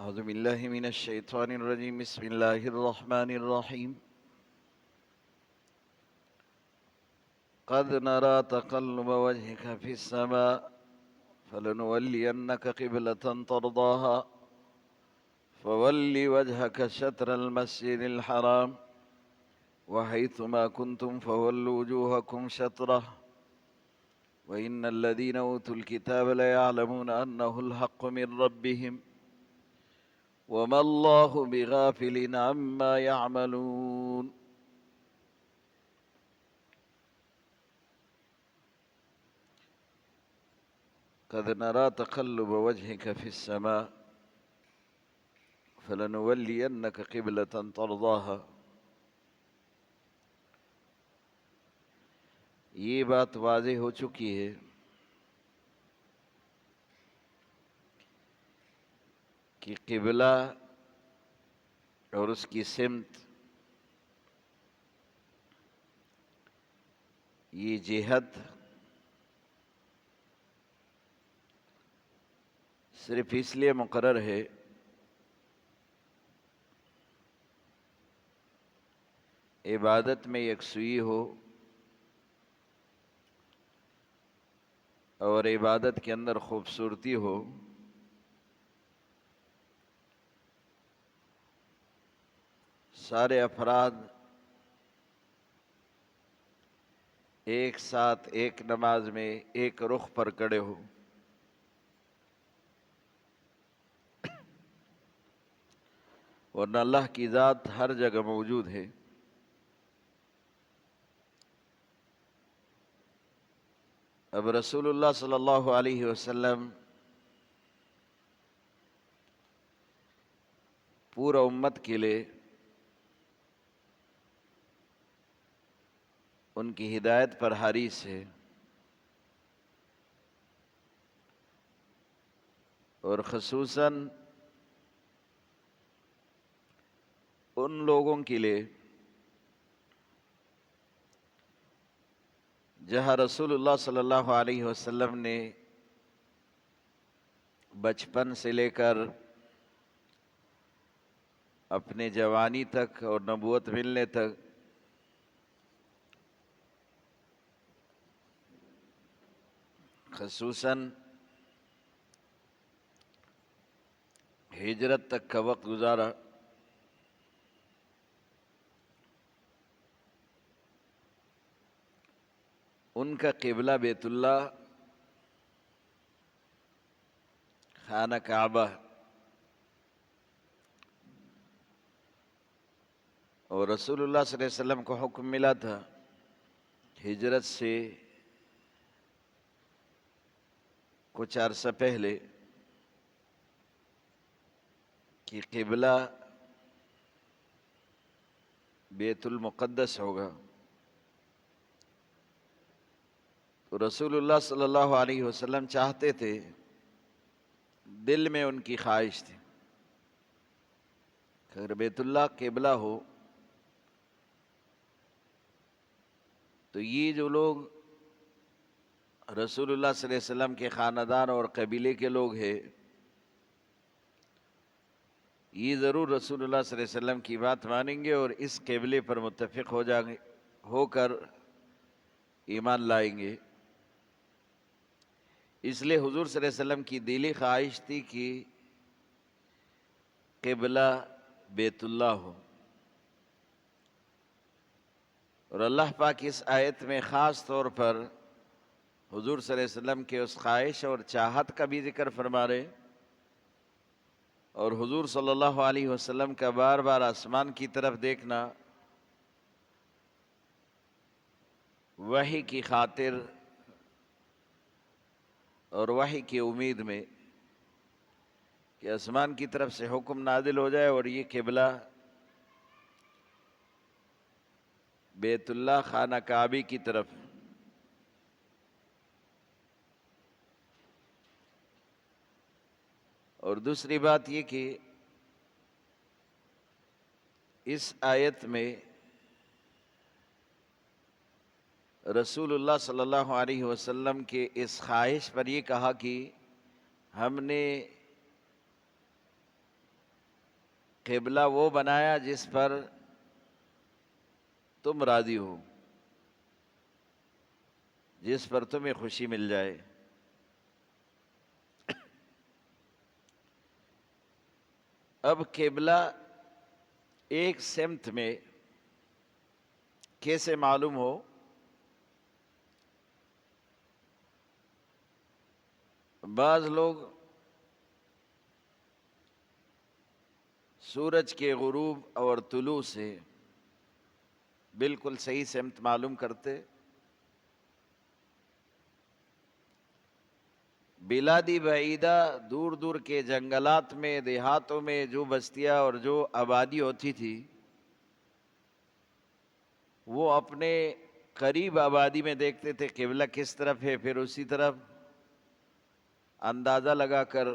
أعوذ بالله من الشيطان الرجيم. بسم الله الرحمن الرحيم. قد نرى تقلب وجهك في السماء فلنولينك قبلة ترضاها فول وجهك شطر المسجد الحرام وحيثما كنتم فولوا وجوهكم شطره وإن الذين أوتوا الكتاب ليعلمون أنه الحق من ربهم وما الله بغافل عما يعملون. قد نرى تقلب وجهك في السماء فلنولينك قبلة ترضاها. یہ بات واضح ہو چکی ہے کہ قبلہ اور اس کی سمت، یہ جہت صرف اس لیے مقرر ہے عبادت میں یکسوئی ہو اور عبادت کے اندر خوبصورتی ہو، سارے افراد ایک ساتھ ایک نماز میں ایک رخ پر کھڑے ہو، ورنہ اللہ کی ذات ہر جگہ موجود ہے۔ اب رسول اللہ صلی اللہ علیہ وسلم پورا امت کے لیے ان کی ہدایت پر حریص ہے، اور خصوصاً ان لوگوں کے لیے جہاں رسول اللہ صلی اللہ علیہ وسلم نے بچپن سے لے کر اپنے جوانی تک اور نبوت ملنے تک خصوصاً ہجرت تک کا وقت گزارا، ان کا قبلہ بیت اللہ، خانہ کعبہ، اور رسول اللہ صلی اللہ علیہ وسلم کو حکم ملا تھا ہجرت سے کچھ عرصہ پہلے کہ قبلہ بیت المقدس ہوگا، تو رسول اللہ صلی اللہ علیہ وسلم چاہتے تھے، دل میں ان کی خواہش تھی کہ اگر بیت اللہ قبلہ ہو تو یہ جو لوگ رسول اللہ صلی اللہ علیہ وسلم کے خاندان اور قبیلے کے لوگ ہیں، یہ ضرور رسول اللہ صلی اللہ علیہ وسلم کی بات مانیں گے اور اس قبلے پر متفق ہو کر ایمان لائیں گے۔ اس لیے حضور صلی اللہ علیہ وسلم کی دلی خواہش تھی کہ قبلہ بیت اللہ ہو، اور اللہ پاک اس آیت میں خاص طور پر حضور صلی اللہ علیہ وسلم کے اس خواہش اور چاہت کا بھی ذکر فرما رہے، اور حضور صلی اللہ علیہ وسلم کا بار بار آسمان کی طرف دیکھنا وحی کی خاطر اور وحی کی امید میں کہ آسمان کی طرف سے حکم نازل ہو جائے اور یہ قبلہ بیت اللہ خانہ کعبہ کی طرف۔ اور دوسری بات یہ کہ اس آیت میں رسول اللہ صلی اللہ علیہ وسلم کے اس خواہش پر یہ کہا کہ ہم نے قبلہ وہ بنایا جس پر تم راضی ہو، جس پر تمہیں خوشی مل جائے۔ اب قبلہ ایک سمت میں کیسے معلوم ہو؟ بعض لوگ سورج کے غروب اور طلوع سے بالکل صحیح سمت معلوم کرتے، بلادی بعیدہ دور دور کے جنگلات میں، دیہاتوں میں جو بستیاں اور جو آبادی ہوتی تھی، وہ اپنے قریب آبادی میں دیکھتے تھے قبلہ کس طرف ہے، پھر اسی طرف اندازہ لگا کر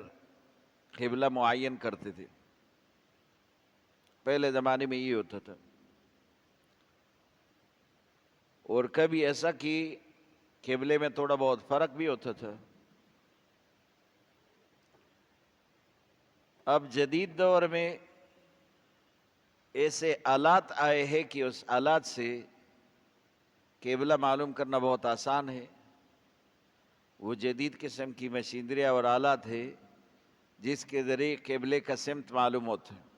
قبلہ معین کرتے تھے۔ پہلے زمانے میں یہ ہوتا تھا، اور کبھی ایسا کہ قبلے میں تھوڑا بہت فرق بھی ہوتا تھا۔ اب جدید دور میں ایسے آلات آئے ہیں کہ اس آلات سے قبلہ معلوم کرنا بہت آسان ہے۔ وہ جدید قسم کی مشینریاں اور آلات ہے جس کے ذریعے قبلے کا سمت معلوم ہوتا ہے۔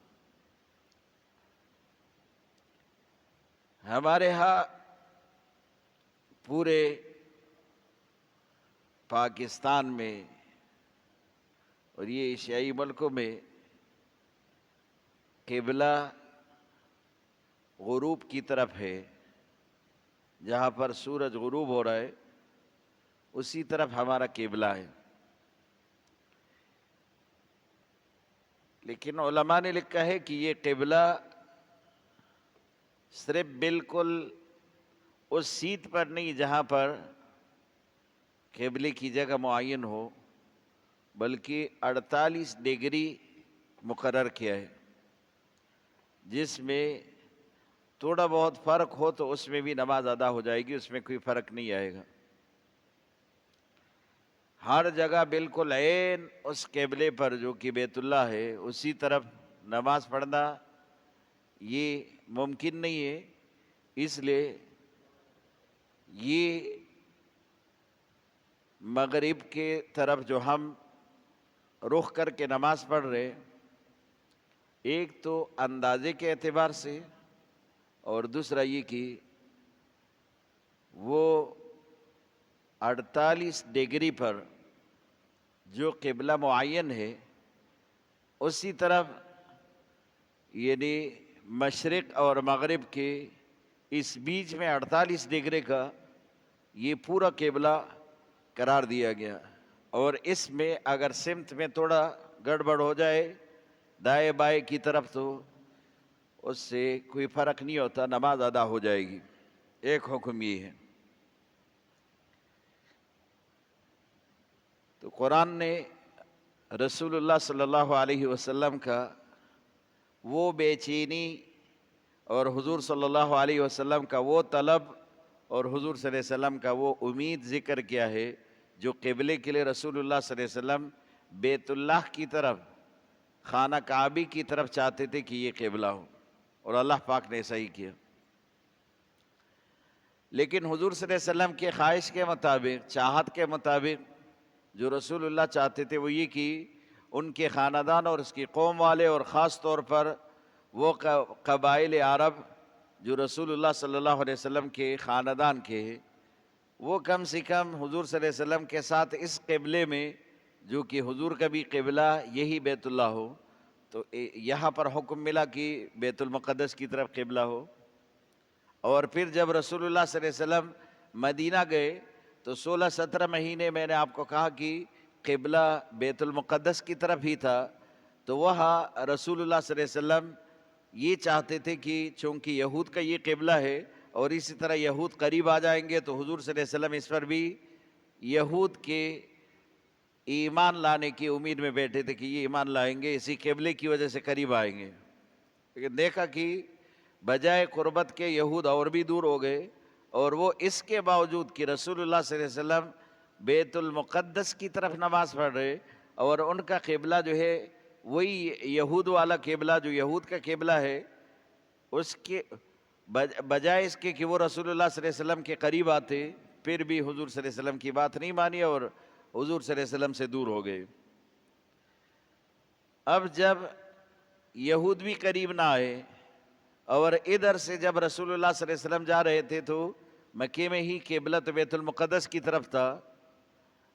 ہمارے ہاں پورے پاکستان میں اور یہ ایشیائی ملکوں میں قبلہ غروب کی طرف ہے، جہاں پر سورج غروب ہو رہا ہے اسی طرف ہمارا قبلہ ہے۔ لیکن علماء نے لکھا ہے کہ یہ قبلہ صرف بالکل اس سیٹ پر نہیں جہاں پر قبلے کی جگہ معین ہو، بلکہ 48 ڈگری مقرر کیا ہے، جس میں تھوڑا بہت فرق ہو تو اس میں بھی نماز ادا ہو جائے گی، اس میں کوئی فرق نہیں آئے گا۔ ہر جگہ بالکل عین اس قبلے پر جو کہ بیت اللہ ہے اسی طرف نماز پڑھنا یہ ممکن نہیں ہے۔ اس لیے یہ مغرب کے طرف جو ہم رخ کر کے نماز پڑھ رہے، ایک تو اندازے کے اعتبار سے، اور دوسرا یہ کہ وہ 48 ڈگری پر جو قبلہ معین ہے اسی طرف، یعنی مشرق اور مغرب کے اس بیچ میں 48 ڈگری کا یہ پورا قبلہ قرار دیا گیا، اور اس میں اگر سمت میں تھوڑا گڑبڑ ہو جائے دائیں بائیں کی طرف تو اس سے کوئی فرق نہیں ہوتا، نماز ادا ہو جائے گی۔ ایک حکم یہ ہے۔ تو قرآن نے رسول اللہ صلی اللہ علیہ وسلم کا وہ بے چینی اور حضور صلی اللہ علیہ وسلم کا وہ طلب اور حضور صلی اللہ علیہ وسلم کا وہ امید ذکر کیا ہے جو قبلے کے لیے رسول اللہ صلی اللہ علیہ وسلم بیت اللہ کی طرف، خانہ کعبہ کی طرف چاہتے تھے کہ یہ قبلہ ہو، اور اللہ پاک نے ایسا ہی کیا۔ لیکن حضور صلی اللہ علیہ وسلم کے خواہش کے مطابق، چاہت کے مطابق جو رسول اللہ چاہتے تھے وہ یہ کہ ان کے خاندان اور اس کی قوم والے، اور خاص طور پر وہ قبائل عرب جو رسول اللہ صلی اللہ علیہ وسلم کے خاندان کے ہیں، وہ کم سے کم حضور صلی اللہ علیہ وسلم کے ساتھ اس قبلے میں، جو کہ حضور کا بھی قبلہ یہی بیت اللہ ہو، تو یہاں پر حکم ملا کہ بیت المقدس کی طرف قبلہ ہو۔ اور پھر جب رسول اللہ صلی اللہ علیہ وسلم مدینہ گئے تو 16-17 مہینے میں نے آپ کو کہا کہ قبلہ بیت المقدس کی طرف ہی تھا، تو وہاں رسول اللہ صلی اللہ علیہ وسلم یہ چاہتے تھے کہ چونکہ یہود کا یہ قبلہ ہے اور اسی طرح یہود قریب آ جائیں گے تو حضور صلی اللہ علیہ وسلم اس پر بھی یہود کے ایمان لانے کی امید میں بیٹھے تھے کہ یہ ایمان لائیں گے، اسی قبلے کی وجہ سے قریب آئیں گے۔ لیکن دیکھا کہ بجائے قربت کے یہود اور بھی دور ہو گئے، اور وہ اس کے باوجود کہ رسول اللہ صلی اللہ علیہ وسلم بیت المقدس کی طرف نماز پڑھ رہے اور ان کا قبلہ جو ہے وہی یہود والا قبلہ جو یہود کا قبلہ ہے، اس کے بجائے اس کے کہ وہ رسول اللہ صلی اللہ علیہ وسلم کے قریب آتے، پھر بھی حضور صلی اللہ علیہ وسلم کی بات نہیں مانی اور حضور صلی اللہ علیہ وسلم سے دور ہو گئے۔ اب جب یہود بھی قریب نہ آئے اور ادھر سے جب رسول اللہ صلی اللہ علیہ وسلم جا رہے تھے تو مکے میں ہی قبلہ تو بیت المقدس کی طرف تھا،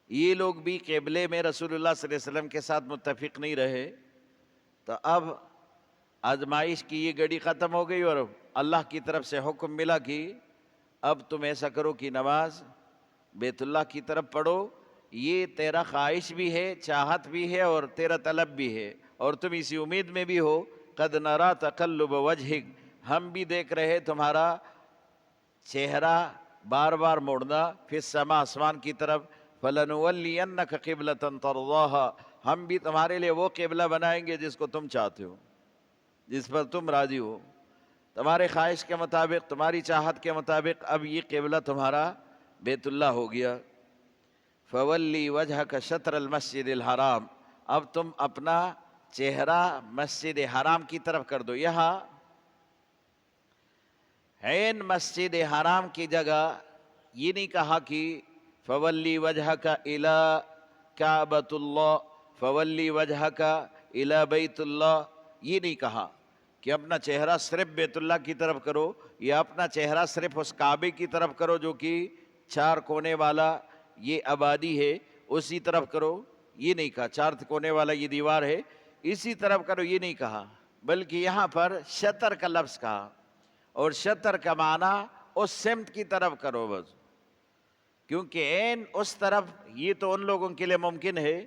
یہ لوگ بھی قبلے میں رسول اللہ صلی اللہ علیہ وسلم کے ساتھ متفق نہیں رہے، تو اب آزمائش کی یہ گھڑی ختم ہو گئی اور اللہ کی طرف سے حکم ملا کہ اب تم ایسا کرو کہ نماز بیت اللہ کی طرف پڑھو، یہ تیرا خواہش بھی ہے، چاہت بھی ہے اور تیرا طلب بھی ہے، اور تم اسی امید میں بھی ہو قد نرا تقلب وجہک، ہم بھی دیکھ رہے تمہارا چہرہ بار بار موڑنا، فی السماء آسمان کی طرف، فلنولینک قبلۃ ترضاها، ہم بھی تمہارے لیے وہ قبلہ بنائیں گے جس کو تم چاہتے ہو، جس پر تم راضی ہو، تمہارے خواہش کے مطابق، تمہاری چاہت کے مطابق اب یہ قبلہ تمہارا بیت اللہ ہو گیا۔ فولی وجہک شطر المسجد الحرام، اب تم اپنا چہرہ مسجد حرام کی طرف کر دو۔ یہاں عین مسجد حرام کی جگہ یہ نہیں کہا کہ فولی وجہک الی کعبۃ اللہ، فولی وجہک الی بیت اللہ، یہ نہیں کہا کہ اپنا چہرہ صرف بیت اللہ کی طرف کرو یا اپنا چہرہ صرف اس کعبے کی طرف کرو جو کہ 4 کونے والا یہ آبادی ہے اسی طرف کرو، یہ نہیں کہا۔ 4 کونے والا یہ دیوار ہے اسی طرف کرو، یہ نہیں کہا، بلکہ یہاں پر شطر کا لفظ کہا، اور شطر کا معنی اس سمت کی طرف کرو بس، کیونکہ عین اس طرف یہ تو ان لوگوں کے لیے ممکن ہے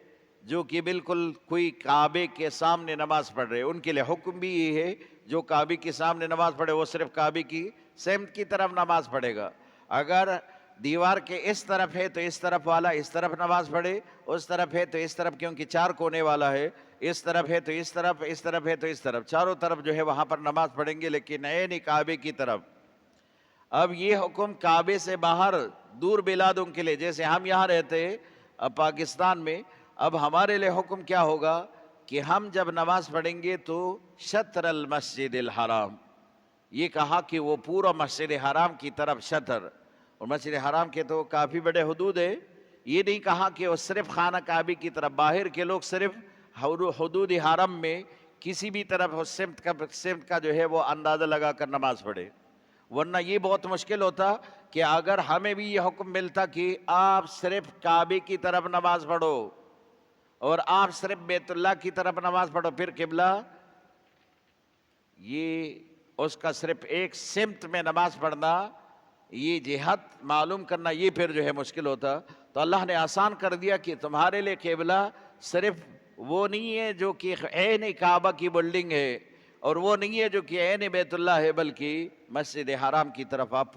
جو کہ بالکل کوئی کعبے کے سامنے نماز پڑھ رہے، ان کے لیے حکم بھی یہ ہے جو کعبے کے سامنے نماز پڑھے وہ صرف کعبے کی سمت کی طرف نماز پڑھے گا۔ اگر دیوار کے اس طرف ہے تو اس طرف والا اس طرف نماز پڑھے، اس طرف ہے تو اس طرف، کیونکہ 4 کونے والا ہے، اس طرف ہے تو اس طرف، اس طرف ہے تو اس طرف، چاروں طرف جو ہے وہاں پر نماز پڑھیں گے، لیکن عین کعبے کی طرف۔ اب یہ حکم کعبے سے باہر دور بلادوں کے لیے، جیسے ہم یہاں رہتے ہیں پاکستان میں، اب ہمارے لیے حکم کیا ہوگا کہ ہم جب نماز پڑھیں گے تو شطر المسجد الحرام، یہ کہا کہ وہ پورا مسجد حرام کی طرف شطر، اور مسجد حرام کے تو کافی بڑے حدود ہیں، یہ نہیں کہا کہ وہ صرف خانہ کعبے کی طرف، باہر کے لوگ صرف حدود حرم میں کسی بھی طرف سمت کا جو ہے وہ اندازہ لگا کر نماز پڑھے، ورنہ یہ بہت مشکل ہوتا کہ اگر ہمیں بھی یہ حکم ملتا کہ آپ صرف کعبے کی طرف نماز پڑھو اور آپ صرف بیت اللہ کی طرف نماز پڑھو، پھر قبلہ یہ اس کا صرف ایک سمت میں نماز پڑھنا، یہ جہت معلوم کرنا، یہ پھر جو ہے مشکل ہوتا، تو اللہ نے آسان کر دیا کہ تمہارے لیے قبلہ صرف وہ نہیں ہے جو کہ عین کعبہ کی بلڈنگ ہے، اور وہ نہیں ہے جو کہ عین بیت اللہ ہے، بلکہ مسجد حرام کی طرف آپ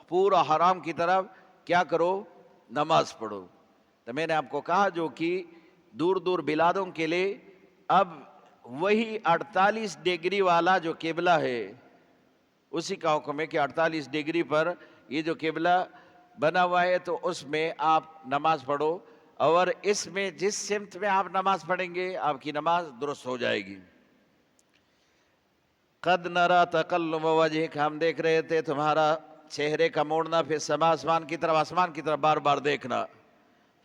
پورا حرام کی طرف کیا کرو، نماز پڑھو۔ تو میں نے آپ کو کہا جو کہ دور دور بلادوں کے لیے اب وہی 48 ڈگری والا جو قبلہ ہے اسی کا حکم ہے کہ 48 ڈگری پر یہ جو قبلہ بنا ہوا ہے تو اس میں آپ نماز پڑھو، اور اس میں جس سمت میں آپ نماز پڑھیں گے آپ کی نماز درست ہو جائے گی۔ قد نرا تقلب وجہک، ہم دیکھ رہے تھے تمہارا چہرے کا موڑنا، پھر سما آسمان کی طرف بار بار دیکھنا۔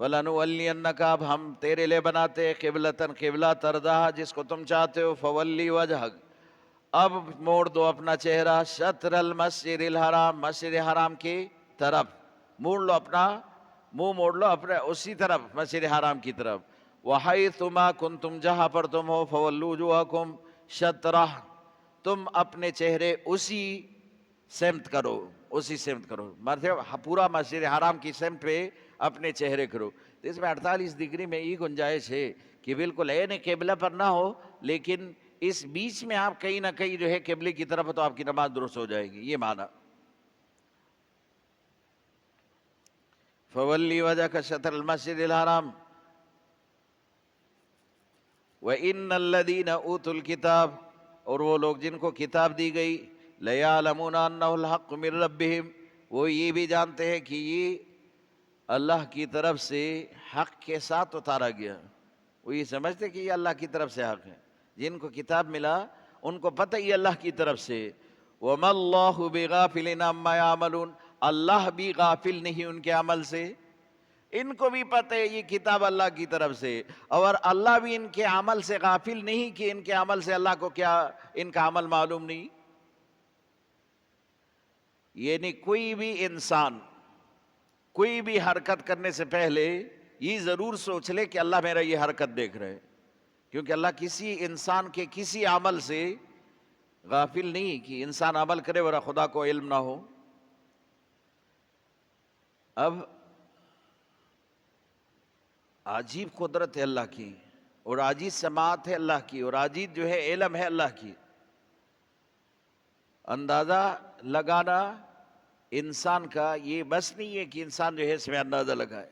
فَلَنُوَلِّيَنَّكَ، اب ہم تیرے لئے بناتے قبلۃً قبلہ ترضاها جس کو تم چاہتے ہو، فَوَلِّ وَجْهَكَ، اب موڑ دو اپنا چہرہ، شطر المسجد الحرام، مسجد حرام کی طرف موڑ لو، اپنا منہ موڑ لو اپنے اسی طرف مسجد حرام کی طرف۔ وَحَيْثُمَا كُنْتُمْ، جہاں پر تم ہو، فَوَلُّوا وُجُوهَكُمْ شَطْرَهُ، تم اپنے چہرے اسی سمت کرو، مطلب پورا مسجد حرام کی سمت پہ اپنے چہرے کرو۔ تو اس میں 48 ڈگری میں یہ گنجائش ہے کہ بالکل عین قبلہ پر نہ ہو، لیکن اس بیچ میں آپ کہیں نہ کہیں جو ہے قبلے کی طرف تو آپ کی نماز درست ہو جائے گی، یہ معنی۔ فَوَلِّ وَجْهَكَ شَطْرَ الْمَسْجِدِ الْحَرَامِ وَإِنَّ الَّذِينَ أُوتُوا الْكِتَابَ، اور وہ لوگ جن کو کتاب دی گئی، لَيَعْلَمُونَ أَنَّهُ الْحَقُّ مِنْ رَبِّهِمْ، وہ یہ بھی جانتے ہیں کہ یہ اللہ کی طرف سے حق کے ساتھ اتارا گیا۔ وہ یہ سمجھتے کہ یہ اللہ کی طرف سے حق ہے. جن کو کتاب ملا ان کو پتہ یہ اللہ کی طرف سے. وَمَا اللَّهُ بِغَافِلٍ عَمَّا يَعْمَلُونَ, اللہ بھی غافل نہیں ان کے عمل سے. ان کو بھی پتہ ہے یہ کتاب اللہ کی طرف سے, اور اللہ بھی ان کے عمل سے غافل نہیں کہ ان کے عمل سے اللہ کو کیا ان کا عمل معلوم نہیں. یعنی کوئی بھی انسان کوئی بھی حرکت کرنے سے پہلے یہ ضرور سوچ لے کہ اللہ میرا یہ حرکت دیکھ رہے, کیونکہ اللہ کسی انسان کے کسی عمل سے غافل نہیں کہ انسان عمل کرے اور خدا کو علم نہ ہو. اب عجیب قدرت ہے اللہ کی, اور عجیب سماعت ہے اللہ کی, اور عجیب جو ہے علم ہے اللہ کی. اندازہ لگانا انسان کا یہ بس نہیں ہے کہ انسان جو ہے اس میں اندازہ لگائے.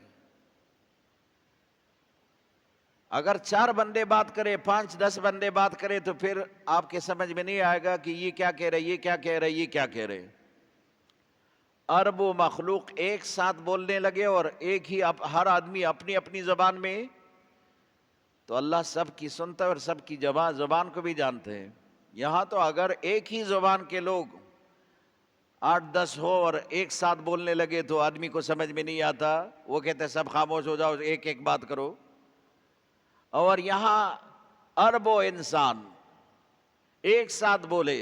اگر 4 بندے بات کرے, 5-10 بندے بات کرے, تو پھر آپ کے سمجھ میں نہیں آئے گا کہ یہ کیا کہہ رہے, یہ کیا کہہ رہے, یہ کیا کہہ رہے. اربوں مخلوق ایک ساتھ بولنے لگے اور ایک ہی ہر آدمی اپنی اپنی زبان میں, تو اللہ سب کی سنتا ہے اور سب کی زبان کو بھی جانتے ہیں. یہاں تو اگر ایک ہی زبان کے لوگ 8-10 ہو اور ایک ساتھ بولنے لگے تو آدمی کو سمجھ میں نہیں آتا, وہ کہتے ہیں سب خاموش ہو جاؤ, ایک ایک بات کرو. اور یہاں اربوں انسان ایک ساتھ بولے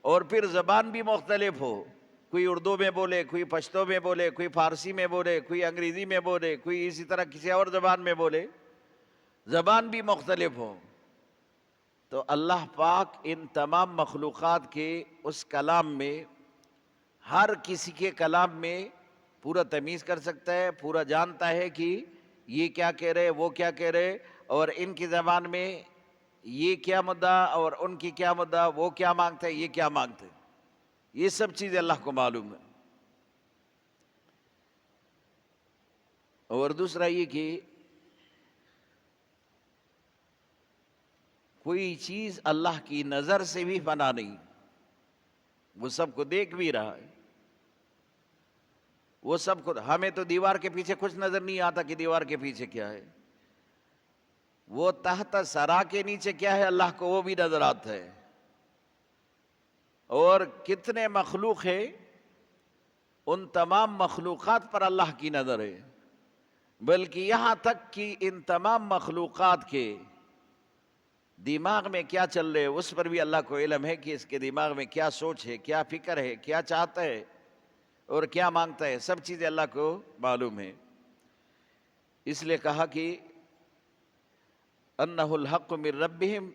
اور پھر زبان بھی مختلف ہو, کوئی اردو میں بولے, کوئی پشتو میں بولے, کوئی فارسی میں بولے, کوئی انگریزی میں بولے, کوئی اسی طرح کسی اور زبان میں بولے, زبان بھی مختلف ہو, تو اللہ پاک ان تمام مخلوقات کے اس کلام میں, ہر کسی کے کلام میں پورا تمیز کر سکتا ہے, پورا جانتا ہے کہ یہ کیا کہہ رہے, وہ کیا کہہ رہے, اور ان کی زبان میں یہ کیا مدعا اور ان کی کیا مدعا, وہ کیا مانگتے ہیں, یہ کیا مانگتے ہیں. یہ سب چیزیں اللہ کو معلوم ہے. اور دوسرا یہ کہ کوئی چیز اللہ کی نظر سے بھی فنا نہیں, وہ سب کو دیکھ بھی رہا ہے. وہ سب کو, ہمیں تو دیوار کے پیچھے کچھ نظر نہیں آتا کہ دیوار کے پیچھے کیا ہے, وہ تحت سرا کے نیچے کیا ہے اللہ کو وہ بھی نظر آتا ہے. اور کتنے مخلوق ہے, ان تمام مخلوقات پر اللہ کی نظر ہے, بلکہ یہاں تک کہ ان تمام مخلوقات کے دماغ میں کیا چل رہے اس پر بھی اللہ کو علم ہے کہ اس کے دماغ میں کیا سوچ ہے, کیا فکر ہے, کیا چاہتا ہے اور کیا مانگتا ہے. سب چیزیں اللہ کو معلوم ہے. اس لیے کہا کہ انہ الحق من ربہم,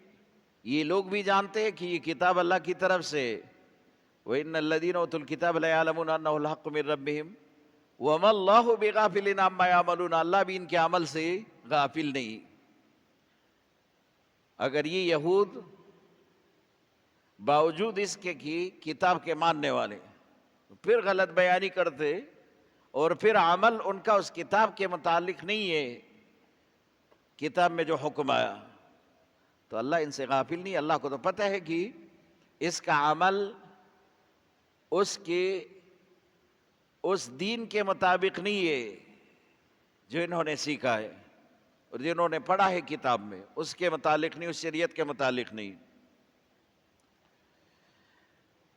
یہ لوگ بھی جانتے ہیں کہ یہ کتاب اللہ کی طرف سے. وَإِنَّ الَّذِينَ أُوتُوا الْكِتَابَ لَيَعْلَمُونَ أَنَّهُ الْحَقُّ مِن رَّبِّهِمْ وَمَا اللَّهُ بِغَافِلٍ عَمَّا يَعْمَلُونَ, اللہ بھی ان کے عمل سے غافل نہیں. اگر یہ یہود باوجود اس کے کی کتاب کے ماننے والے پھر غلط بیانی کرتے اور پھر عمل ان کا اس کتاب کے متعلق نہیں ہے, کتاب میں جو حکم آیا, تو اللہ ان سے غافل نہیں. اللہ کو تو پتہ ہے کہ اس کا عمل اس دین کے مطابق نہیں ہے جو انہوں نے سیکھا ہے اور جنہوں نے پڑھا ہے کتاب میں, اس کے متعلق نہیں, اس شریعت کے متعلق نہیں.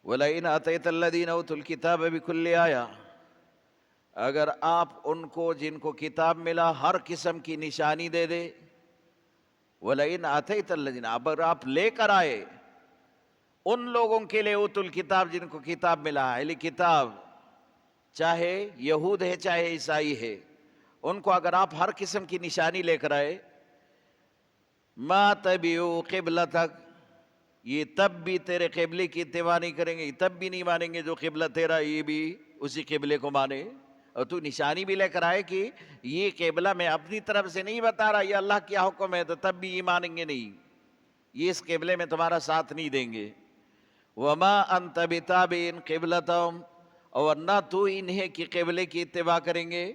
وَلَئِنْ أَتَيْتَ الَّذِينَ أُوتُوا الْكِتَابَ بِكُلِّ آيَةٍ, اگر آپ ان کو جن کو کتاب ملا ہر قسم کی نشانی دے دے. وَلَئِنْ أَتَيْتَ الَّذِينَ, اگر آپ لے کر آئے ان لوگوں کے لیے اوتوا الکتاب جن کو کتاب ملا, اہل کتاب چاہے یہود ہے چاہے عیسائی ہے, ان کو اگر آپ ہر قسم کی نشانی لے کر آئے, مَا تَبِعُوا قِبْلَتَكَ, یہ تب بھی تیرے قبلے کی اتباع نہیں کریں گے, تب بھی نہیں مانیں گے جو قبلہ تیرا یہ بھی اسی قبلے کو مانے. اور تو نشانی بھی لے کر آئے کہ یہ قبلہ میں اپنی طرف سے نہیں بتا رہا, یہ اللہ کیا حکم ہے, تو تب بھی یہ مانیں گے نہیں, یہ اس قبلے میں تمہارا ساتھ نہیں دیں گے. وَمَا أَنْتَ بِتَابِعٍ قِبْلَتَهُمْ, اور نہ تو انہیں کی قبلے کی اتباع کریں گے.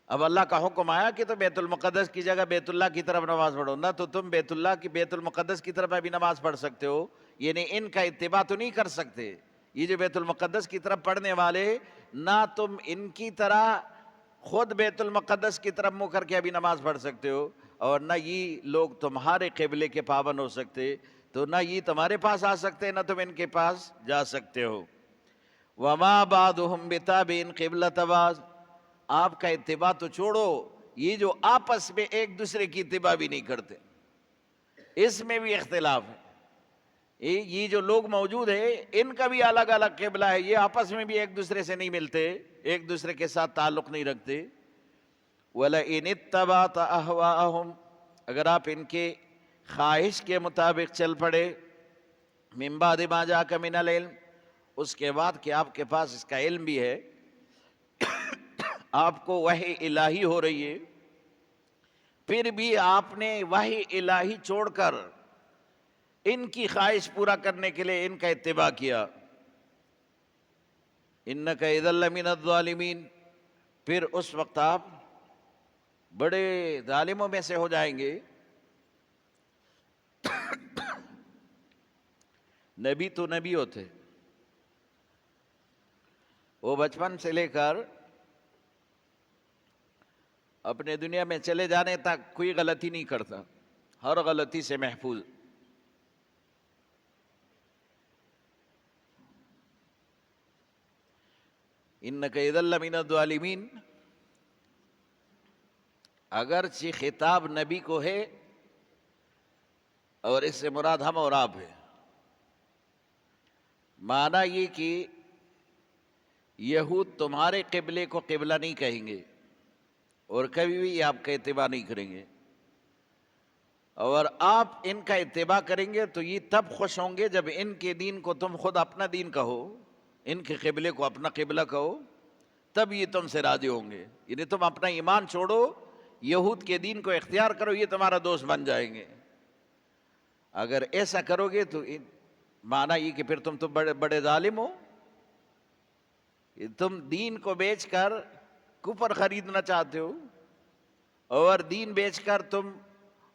اب اللہ کا حکم آیا کہ تو بیت المقدس کی جگہ بیت اللہ کی طرف نماز پڑھو, نہ تو تم بیت اللہ کی بیت المقدس کی طرف ابھی نماز پڑھ سکتے ہو, یعنی ان کا اتباع تو نہیں کر سکتے. یہ جو بیت المقدس کی طرف پڑھنے والے, نہ تم ان کی طرح خود بیت المقدس کی طرف منہ کر کے ابھی نماز پڑھ سکتے ہو، اور نہ یہ لوگ تمہارے قبلے کے پابند ہو سکتے، تو نہ یہ تمہارے پاس آ سکتے نہ تم ان کے پاس جا سکتے ہو۔ وَمَا بَعْضُهُمْ بِتَابِعٍ قِبْلَةَ بَعْضٍ، آپ کا اتباع تو چھوڑو، یہ جو آپس میں ایک دوسرے کی اتباع بھی نہیں کرتے، اس میں بھی اختلاف ہے۔ یہ جو لوگ موجود ہیں ان کا بھی الگ الگ قبلہ ہے، یہ آپس میں بھی ایک دوسرے سے نہیں ملتے، ایک دوسرے کے ساتھ تعلق نہیں رکھتے۔ وَلَئِنِ اتَّبَعْتَ أَهْوَاءَهُمْ، اگر آپ ان کے خواہش کے مطابق چل پڑے، مِن بَعْدِ مَا جَاءَكَ مِنَ الْعِلْمِ، اس کے بعد کہ آپ کے پاس اس کا علم بھی ہے، آپ کو وحی الہی ہو رہی ہے، پھر بھی آپ نے وحی الہی چھوڑ کر ان کی خواہش پورا کرنے کے لیے ان کا اتباع کیا، اِنَّكَ إِذًا لَّمِنَ الظَّالِمِينَ، پھر اس وقت آپ بڑے ظالموں میں سے ہو جائیں گے۔ نبی تو نبی ہوتے، وہ بچپن سے لے کر اپنے دنیا میں چلے جانے تک کوئی غلطی نہیں کرتا، ہر غلطی سے محفوظ۔ اِنَّكَ إِذًا لَّمِنَ الظَّالِمِينَ، اگرچہ خطاب نبی کو ہے اور اس سے مراد ہم اور آپ ہے، معنی یہ کہ یہود تمہارے قبلے کو قبلہ نہیں کہیں گے اور کبھی بھی آپ کا اتباع نہیں کریں گے، اور آپ ان کا اتباع کریں گے تو یہ تب خوش ہوں گے جب ان کے دین کو تم خود اپنا دین کہو، ان کے قبلے کو اپنا قبلہ کہو، تب یہ تم سے راضی ہوں گے۔ یعنی تم اپنا ایمان چھوڑو، یہود کے دین کو اختیار کرو، یہ تمہارا دوست بن جائیں گے۔ اگر ایسا کرو گے تو معنی یہ کہ پھر تم تو بڑے بڑے ظالم ہو، تم دین کو بیچ کر کفر خریدنا چاہتے ہو، اور دین بیچ کر تم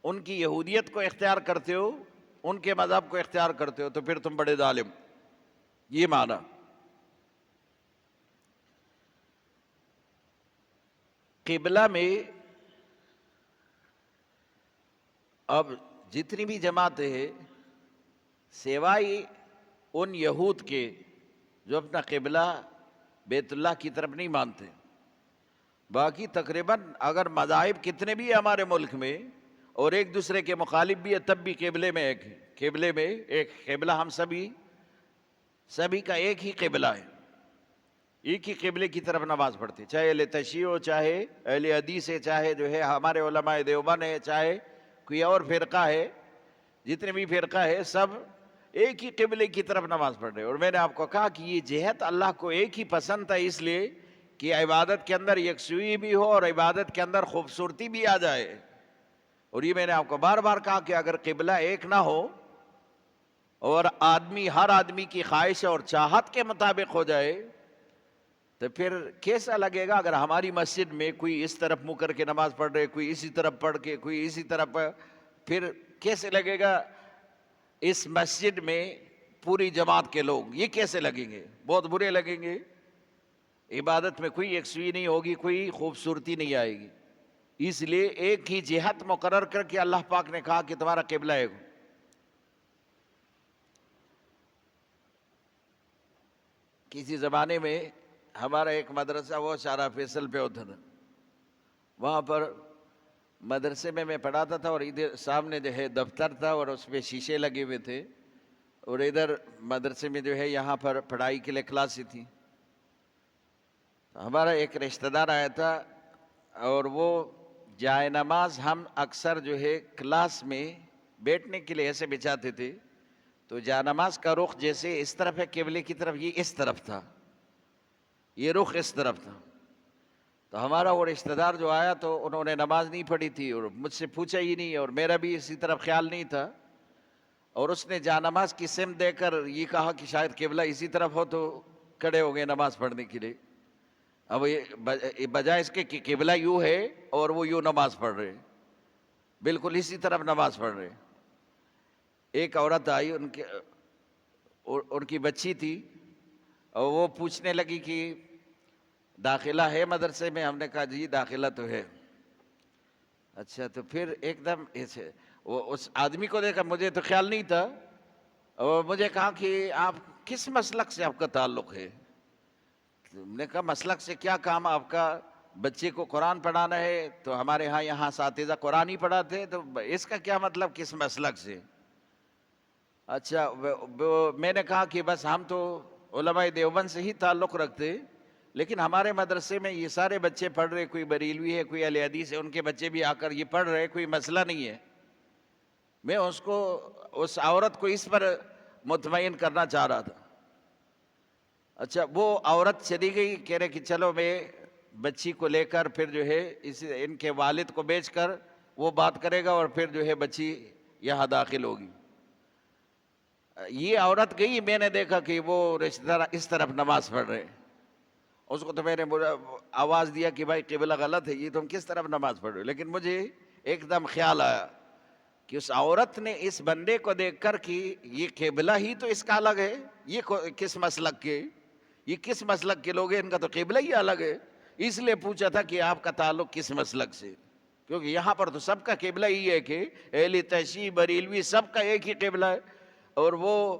ان کی یہودیت کو اختیار کرتے ہو، ان کے مذہب کو اختیار کرتے ہو، تو پھر تم بڑے ظالم، یہ معنی۔ قبلہ میں اب جتنی بھی جماعتیں ہیں سوائے ان یہود کے جو اپنا قبلہ بیت اللہ کی طرف نہیں مانتے، باقی تقریباً اگر مذاہب کتنے بھی ہیں ہمارے ملک میں اور ایک دوسرے کے مخالف بھی ہے، تب بھی قبلے میں ایک قبلہ، ہم سبھی کا ایک ہی قبلہ ہے، ایک ہی قبلے کی طرف نماز پڑھتے، چاہے اہل تشیع ہو، چاہے اہل حدیث ہے، چاہے جو ہے ہمارے علماء دیوبند ہے، چاہے کوئی اور فرقہ ہے، جتنے بھی فرقہ ہے سب ایک ہی قبلے کی طرف نماز پڑھ رہے ہیں۔ اور میں نے آپ کو کہا کہ یہ جہت اللہ کو ایک ہی پسند تھا، اس لیے کہ عبادت کے اندر یکسوئی بھی ہو اور عبادت کے اندر خوبصورتی بھی آ جائے۔ اور یہ میں نے آپ کو بار بار کہا کہ اگر قبلہ ایک نہ ہو اور ہر آدمی کی خواہش اور چاہت کے مطابق ہو جائے تو پھر کیسا لگے گا اگر ہماری مسجد میں کوئی اس طرف منہ کر کے نماز پڑھ رہے، کوئی اسی طرف پڑھ کے، کوئی اسی طرف، پھر کیسے لگے گا اس مسجد میں پوری جماعت کے لوگ، یہ کیسے لگیں گے؟ بہت برے لگیں گے، عبادت میں کوئی یکسوئی نہیں ہوگی، کوئی خوبصورتی نہیں آئے گی۔ اس لیے ایک ہی جہت مقرر کر کے اللہ پاک نے کہا کہ تمہارا قبلہ ہے۔ کسی زمانے میں ہمارا ایک مدرسہ وہ شارع فیصل پہ ہوتا تھا، وہاں پر مدرسے میں پڑھاتا تھا، اور ادھر سامنے جو ہے دفتر تھا اور اس پہ شیشے لگے ہوئے تھے، اور ادھر مدرسے میں جو ہے یہاں پر پڑھائی کے لیے کلاسیں تھی۔ ہمارا ایک رشتہ دار آیا تھا اور وہ جائے نماز ہم اکثر جو ہے کلاس میں بیٹھنے کے لیے ایسے بچھاتے تھے، تو جائے نماز کا رخ جیسے اس طرف ہے قبلے کی طرف، یہ اس طرف تھا، یہ رخ اس طرف تھا۔ تو ہمارا وہ رشتہ دار جو آیا تو انہوں نے نماز نہیں پڑھی تھی اور مجھ سے پوچھا ہی نہیں، اور میرا بھی اسی طرف خیال نہیں تھا، اور اس نے جا نماز کی سمت دے کر یہ کہا کہ شاید قبلہ اسی طرف ہو، تو کھڑے ہو گئے نماز پڑھنے کے لیے۔ اب یہ بجائے اس کے کہ قبلہ یوں ہے اور وہ یوں نماز پڑھ رہے، بالکل اسی طرف نماز پڑھ رہے۔ ایک عورت آئی، ان کی بچی تھی، اور وہ پوچھنے لگی کہ داخلہ ہے مدرسے میں؟ ہم نے کہا جی داخلہ تو ہے۔ اچھا، تو پھر ایک دم ایسے وہ اس آدمی کو دیکھا، مجھے تو خیال نہیں تھا، اور مجھے کہا کہ آپ کس مسلک سے آپ کا تعلق ہے؟ ہم نے کہا مسلک سے کیا کام آپ کا؟ بچے کو قرآن پڑھانا ہے، تو ہمارے ہاں یہاں اساتذہ قرآن ہی پڑھاتے ہیں، تو اس کا کیا مطلب کس مسلک سے؟ اچھا، میں نے کہا کہ بس ہم تو علماء دیوبند سے ہی تعلق رکھتے، لیکن ہمارے مدرسے میں یہ سارے بچے پڑھ رہے، کوئی بریلوی ہے، کوئی اہل حدیث ہے، ان کے بچے بھی آ کر یہ پڑھ رہے، کوئی مسئلہ نہیں ہے۔ میں اس عورت کو اس پر مطمئن کرنا چاہ رہا تھا۔ اچھا، وہ عورت چلی گئی، کہہ رہے کہ چلو میں بچی کو لے کر پھر جو ہے ان کے والد کو بیچ کر وہ بات کرے گا، اور پھر جو ہے بچی یہاں داخل ہوگی۔ یہ عورت گئی، میں نے دیکھا کہ وہ رشتہ دار اس طرف نماز پڑھ رہے، اس کو تو میں نے آواز دیا کہ بھائی قبلہ غلط ہے، یہ تم کس طرف نماز پڑھ رہے ہو؟ لیکن مجھے ایک دم خیال آیا کہ اس عورت نے اس بندے کو دیکھ کر کہ یہ قبلہ ہی تو اس کا الگ ہے، یہ کس مسلک کے، یہ کس مسلک کے لوگ ہیں، ان کا تو قبلہ ہی الگ ہے، اس لیے پوچھا تھا کہ آپ کا تعلق کس مسلک سے؟ کیونکہ یہاں پر تو سب کا قبلہ ہی ہے کہ اہل تشیع بریلوی سب کا ایک ہی قبلہ ہے، اور وہ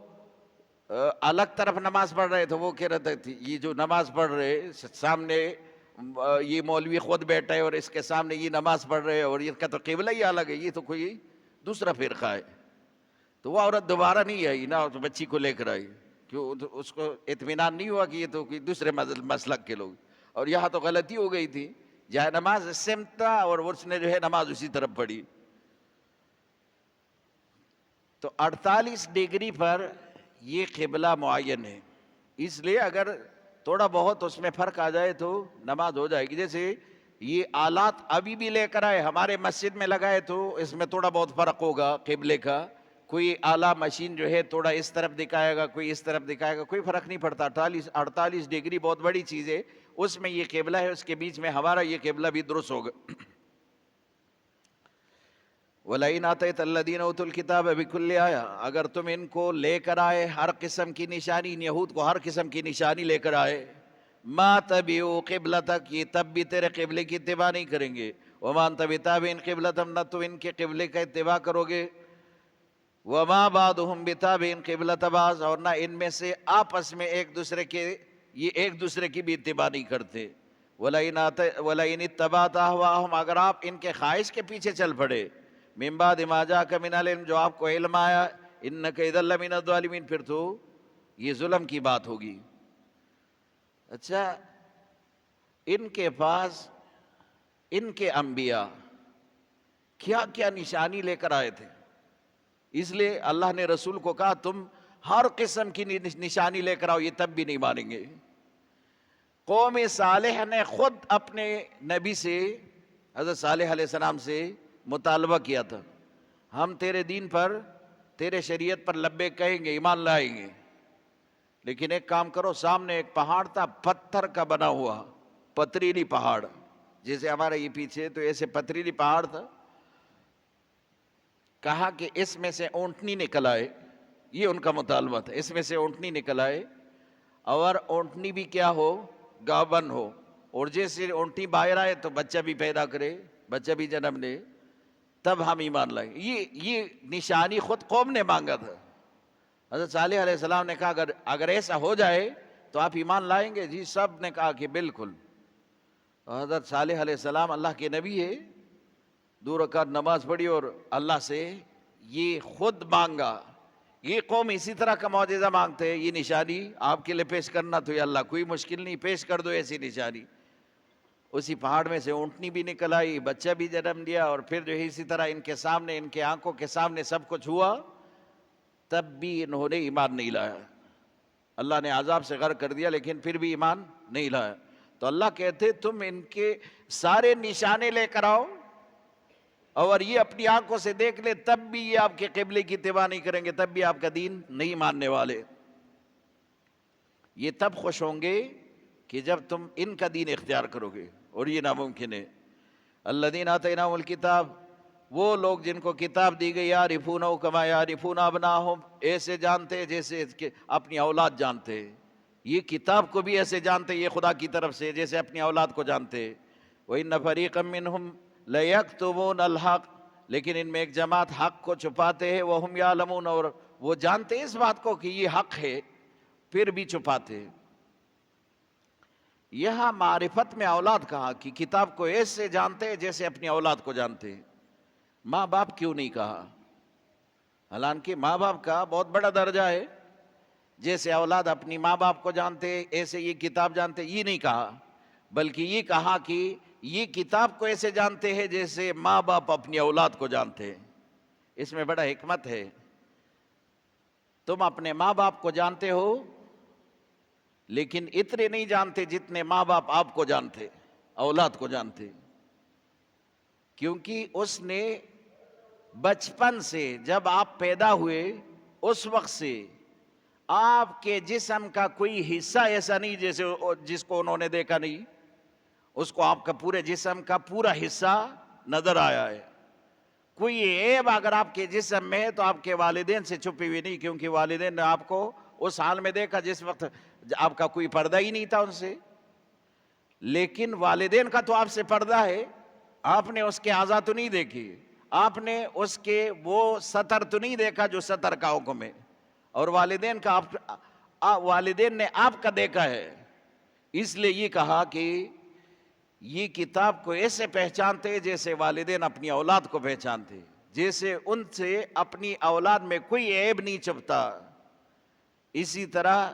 الگ طرف نماز پڑھ رہے تو وہ کہہ رہے تھے یہ جو نماز پڑھ رہے سامنے یہ مولوی خود بیٹھا ہے اور اس کے سامنے یہ نماز پڑھ رہے، اور یہ کا تو قبلہ ہی الگ ہے، یہ تو کوئی دوسرا فرقہ ہے۔ تو وہ عورت دوبارہ نہیں آئی نہ، بچی کو لے کر آئی، کیوں اس کو اطمینان نہیں ہوا کہ یہ تو کوئی دوسرے مسلک کے لوگ، اور یہاں تو غلطی ہو گئی تھی، جہاں نماز سمت تھا اور اس نے جو ہے نماز اسی طرف پڑھی۔ تو 48 ڈگری پر یہ قبلہ معین ہے، اس لیے اگر تھوڑا بہت اس میں فرق آ جائے تو نماز ہو جائے گی۔ جیسے یہ آلات ابھی بھی لے کر آئے ہمارے مسجد میں لگائے تو اس میں تھوڑا بہت فرق ہوگا قبلے کا، کوئی اعلیٰ مشین جو ہے تھوڑا اس طرف دکھائے گا، کوئی اس طرف دکھائے گا، کوئی فرق نہیں پڑتا۔ 48 ڈگری بہت بڑی چیز ہے، اس میں یہ قبلہ ہے، اس کے بیچ میں ہمارا یہ قبلہ بھی درست ہوگا۔ وَلَئِنْ آتَيْتَ الَّذِينَ أُوتُوا الْكِتَابَ بِكُلِّ آیَةٍ، اگر تم ان کو لے کر آئے ہر قسم کی نشانی، ان یہود کو ہر قسم کی نشانی لے کر آئے، مَا تَبِعُوا قِبْلَتَكَ، یہ تب بھی تیرے قبلے کی اتباع نہیں کریں گے، وَمَا أَنْتَ بِتَابِعٍ قِبْلَتَهُمْ، نہ تو ان کے قبلے کا اتباع کرو گے، وَمَا بَعْضُهُمْ بِتَابِعٍ قِبْلَةَ بَعْضٍ، اور نہ ان میں سے آپس میں ایک دوسرے کی بھی اتباع نہیں کرتے۔ وَلَئِنِ اتَّبَعْتَ أَهْوَاءَهُمْ، اگر آپ ان کے خواہش کے پیچھے چل پڑے، مِن بَعْدِ مَا جَاءَكَ مِنَ الْعِلْمِ، جو آپ کو علم آیا، إِنَّكَ إِذًا لَمِنَ الظَّالِمِينَ، پھر تو یہ ظلم کی بات ہوگی۔ اچھا، ان کے پاس ان کے انبیاء کیا کیا نشانی لے کر آئے تھے، اس لیے اللہ نے رسول کو کہا تم ہر قسم کی نشانی لے کر آؤ، یہ تب بھی نہیں مانیں گے۔ قوم صالح نے خود اپنے نبی سے، حضرت صالح علیہ السلام سے مطالبہ کیا تھا، ہم تیرے دین پر، تیرے شریعت پر لبیک کہیں گے، ایمان لائیں گے، لیکن ایک کام کرو، سامنے ایک پہاڑ تھا پتھر کا بنا ہوا، پتریلی پہاڑ، جیسے ہمارا یہ پیچھے تو ایسے پتریلی پہاڑ تھا، کہا کہ اس میں سے اونٹنی نکل آئے، یہ ان کا مطالبہ تھا، اس میں سے اونٹنی نکل آئے، اور اونٹنی بھی کیا ہو، گاون ہو، اور جیسے اونٹنی باہر آئے تو بچہ بھی پیدا کرے، بچہ بھی جنم لے، تب ہم ایمان لائیں۔ یہ نشانی خود قوم نے مانگا تھا۔ حضرت صالح علیہ السلام نے کہا اگر ایسا ہو جائے تو آپ ایمان لائیں گے؟ جی، سب نے کہا کہ بالکل۔ حضرت صالح علیہ السلام اللہ کے نبی ہے، 2 رکعت نماز پڑھی اور اللہ سے یہ خود مانگا۔ یہ قوم اسی طرح کا معجزہ مانگتے ہیں، یہ نشانی آپ کے لیے پیش کرنا تو یا اللہ کوئی مشکل نہیں، پیش کر دو ایسی نشانی۔ اسی پہاڑ میں سے اونٹنی بھی نکل آئی، بچہ بھی جنم لیا، اور پھر جو ہے اسی طرح ان کے سامنے، ان کے آنکھوں کے سامنے سب کچھ ہوا، تب بھی انہوں نے ایمان نہیں لایا۔ اللہ نے عذاب سے غرق کر دیا لیکن پھر بھی ایمان نہیں لایا۔ تو اللہ کہتے تم ان کے سارے نشانے لے کر آؤ، اور یہ اپنی آنکھوں سے دیکھ لے، تب بھی یہ آپ کے قبلے کی اتباع نہیں کریں گے، تب بھی آپ کا دین نہیں ماننے والے۔ یہ تب خوش ہوں گے کہ جب تم ان کا دین اختیار کرو گے، اور یہ ناممکن ہے۔ الذین آتیناہم الکتاب، وہ لوگ جن کو کتاب دی گئی، یعرفونہ کما یعرفون ابناءہم، ایسے جانتے جیسے کہ اپنی اولاد جانتے۔ یہ کتاب کو بھی ایسے جانتے یہ خدا کی طرف سے جیسے اپنی اولاد کو جانتے۔ وَإِنَّ فَرِيقًا مِّنْهُمْ لَيَكْتُمُونَ الْحَقَّ، لیکن ان میں ایک جماعت حق کو چھپاتے ہیں، وَهُمْ يَعْلَمُونَ، اور وہ جانتے اس بات کو کہ یہ حق ہے پھر بھی چھپاتے۔ یہاں معرفت میں اولاد کہا کہ کتاب کو ایسے جانتے ہیں جیسے اپنی اولاد کو جانتے۔ ماں باپ کیوں نہیں کہا؟ حالانکہ ماں باپ کا بہت بڑا درجہ ہے، جیسے اولاد اپنی ماں باپ کو جانتے ایسے یہ کتاب جانتے، یہ نہیں کہا، بلکہ یہ کہا کہ یہ کتاب کو ایسے جانتے ہیں جیسے ماں باپ اپنی اولاد کو جانتے ہیں۔ اس میں بڑا حکمت ہے۔ تم اپنے ماں باپ کو جانتے ہو لیکن اتنے نہیں جانتے جتنے ماں باپ آپ کو جانتے، اولاد کو جانتے، کیونکہ اس نے بچپن سے جب آپ پیدا ہوئے اس وقت سے آپ کے جسم کا کوئی حصہ ایسا نہیں جیسے جس کو انہوں نے دیکھا نہیں، اس کو آپ کا پورے جسم کا پورا حصہ نظر آیا ہے۔ کوئی عیب اگر آپ کے جسم میں ہے تو آپ کے والدین سے چھپی ہوئی نہیں، کیونکہ والدین نے آپ کو اس حال میں دیکھا جس وقت آپ کا کوئی پردہ ہی نہیں تھا ان سے۔ لیکن والدین کا تو آپ سے پردہ ہے، آپ نے اس کے اعضاء تو نہیں دیکھی، آپ نے اس کے وہ سطر تو نہیں دیکھا جو سطر کا حکم ہے، اور والدین کا والدین نے آپ کا دیکھا ہے۔ اس لیے یہ کہا کہ یہ کتاب کو ایسے پہچانتے جیسے والدین اپنی اولاد کو پہچانتے، جیسے ان سے اپنی اولاد میں کوئی عیب نہیں چھپتا، اسی طرح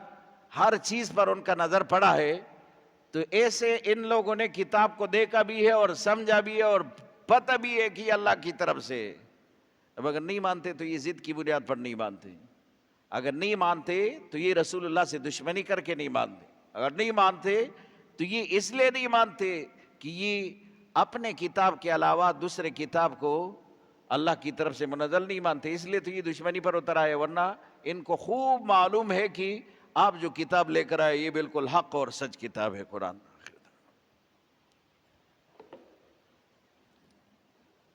ہر چیز پر ان کا نظر پڑا ہے۔ تو ایسے ان لوگوں نے کتاب کو دیکھا بھی ہے اور سمجھا بھی ہے اور پتہ بھی ہے کہ اللہ کی طرف سے۔ اب اگر نہیں مانتے تو یہ ضد کی بنیاد پر نہیں مانتے، اگر نہیں مانتے تو یہ رسول اللہ سے دشمنی کر کے نہیں مانتے، اگر نہیں مانتے تو یہ اس لیے نہیں مانتے کہ یہ اپنے کتاب کے علاوہ دوسرے کتاب کو اللہ کی طرف سے منزل نہیں مانتے، اس لیے تو یہ دشمنی پر اتر آئے، ورنہ ان کو خوب معلوم ہے کہ آپ جو کتاب لے کر آئے یہ بالکل حق اور سچ کتاب ہے قرآن۔